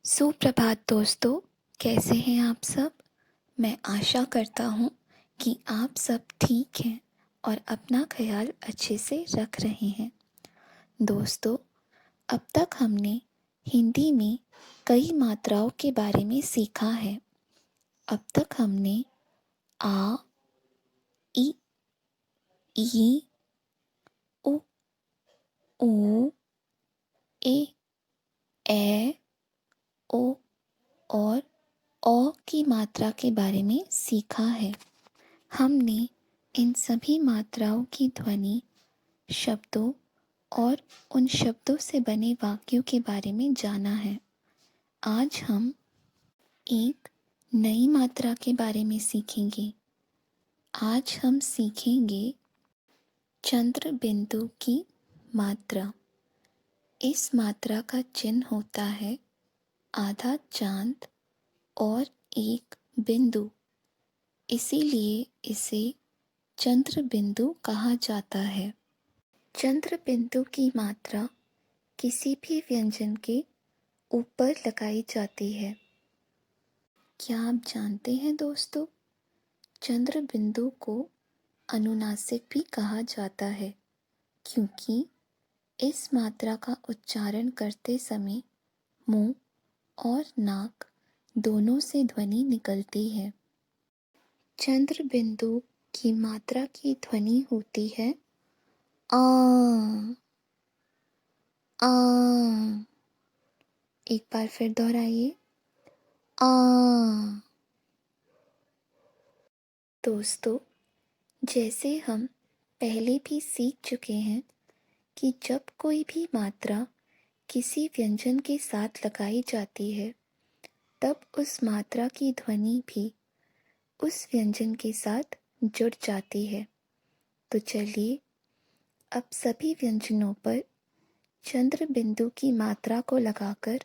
सुप्रभात दोस्तों, कैसे हैं आप सब? मैं आशा करता हूँ कि आप सब ठीक हैं और अपना ख्याल अच्छे से रख रहे हैं। दोस्तों, अब तक हमने हिंदी में कई मात्राओं के बारे में सीखा है। अब तक हमने आ, इ, ई, उ, ऊ, ए, ए, ओ और औ की मात्रा के बारे में सीखा है। हमने इन सभी मात्राओं की ध्वनि, शब्दों और उन शब्दों से बने वाक्यों के बारे में जाना है। आज हम एक नई मात्रा के बारे में सीखेंगे। आज हम सीखेंगे चंद्र बिंदु की मात्रा। इस मात्रा का चिन्ह होता है आधा चांद और एक बिंदु, इसीलिए इसे चंद्र बिंदु कहा जाता है। चंद्र बिंदु की मात्रा किसी भी व्यंजन के ऊपर लगाई जाती है। क्या आप जानते हैं दोस्तों, चंद्र बिंदु को अनुनासिक भी कहा जाता है, क्योंकि इस मात्रा का उच्चारण करते समय मुंह और नाक दोनों से ध्वनि निकलती है। चंद्र बिंदु की मात्रा की ध्वनि होती है आ। आ। एक बार फिर दोहराइए, आ। दोस्तों, जैसे हम पहले भी सीख चुके हैं कि जब कोई भी मात्रा किसी व्यंजन के साथ लगाई जाती है, तब उस मात्रा की ध्वनि भी उस व्यंजन के साथ जुड़ जाती है। तो चलिए अब सभी व्यंजनों पर चंद्र बिंदु की मात्रा को लगाकर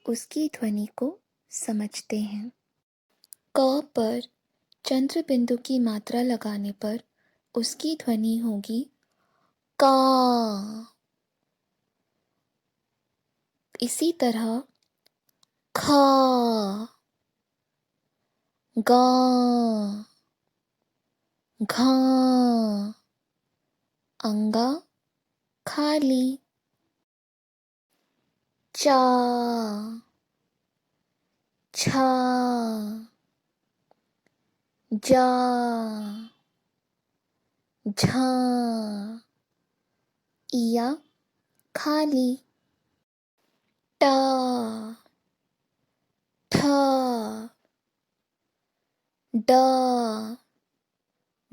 उसकी ध्वनि को समझते हैं। क पर चंद्र बिंदु की मात्रा लगाने पर उसकी ध्वनि होगी का। इसी तरह खा, गा, घा, अंगा, खाली, चा, छा, जा, झा, इया, खाली, टा, ठा, डा,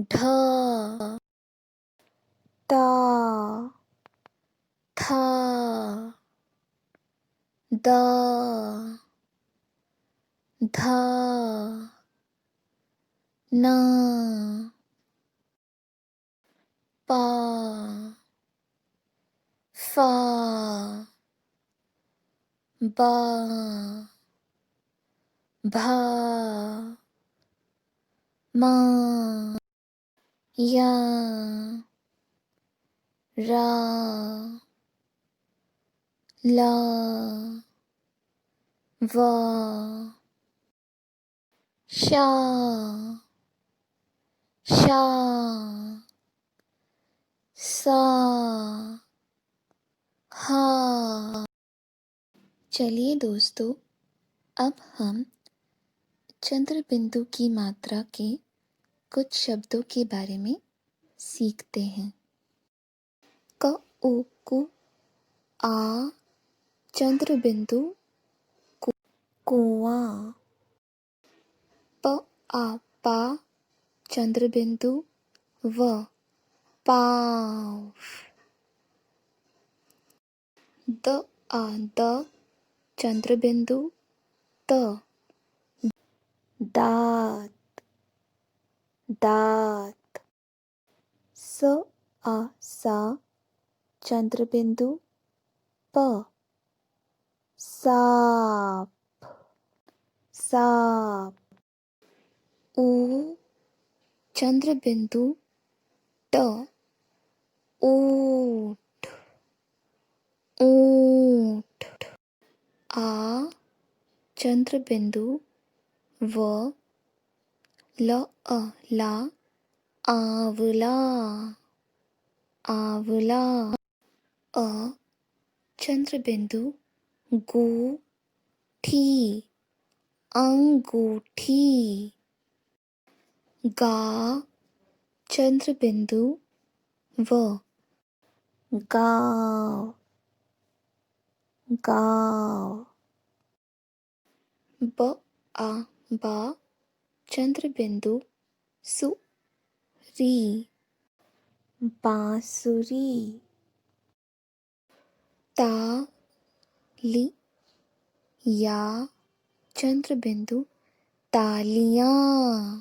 ढा, ता, था, दा, धा, ना, पा, फा, बा, भा, मा, या, रा, ला, वा, शा, शा, सा, हा। चलिए दोस्तों, अब हम चंद्र बिंदु की मात्रा के कुछ शब्दों के बारे में सीखते हैं। क उ कु आ, चंद्र बिंदु कुआं। प आ पा, चंद्र बिंदु व पाव। द आ द, चंद्र बिंदु त दात, दात। स आ सा, चंद्र बिंदु प साप, साप। ऊ, चंद्र बिंदु ट ऊट, ऊंट। आ चंद्र बिंदु व ल अ ला आंवला आंवला अ चंद्र बिंदु गु ठी अंगूठी गा चंद्र बिंदु व गाव गाव ब आ बा चंद्र बिंदु सु री बांसुरी ता ली या चंद्र बिंदु तालियां।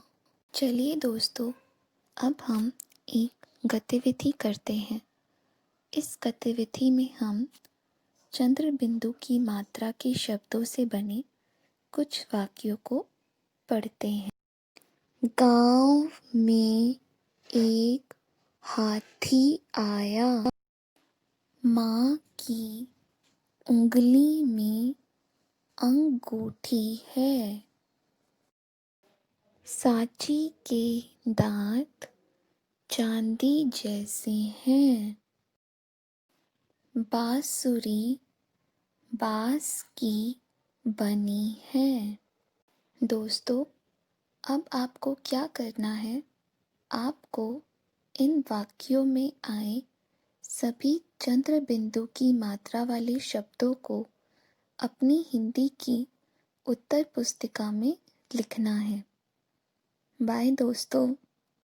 चलिए दोस्तों, अब हम एक गतिविधि करते हैं। इस गतिविधि में हम चंद्र बिंदु की मात्रा के शब्दों से बने कुछ वाक्यों को पढ़ते हैं। गांव में एक हाथी आया, माँ की उंगली में अंगूठी है, सांची के दांत चांदी जैसे हैं, बांसुरी बांस की बनी है। दोस्तों, अब आपको क्या करना है? आपको इन वाक्यों में आए सभी चंद्र बिंदु की मात्रा वाले शब्दों को अपनी हिंदी की उत्तर पुस्तिका में लिखना है। बाय दोस्तों।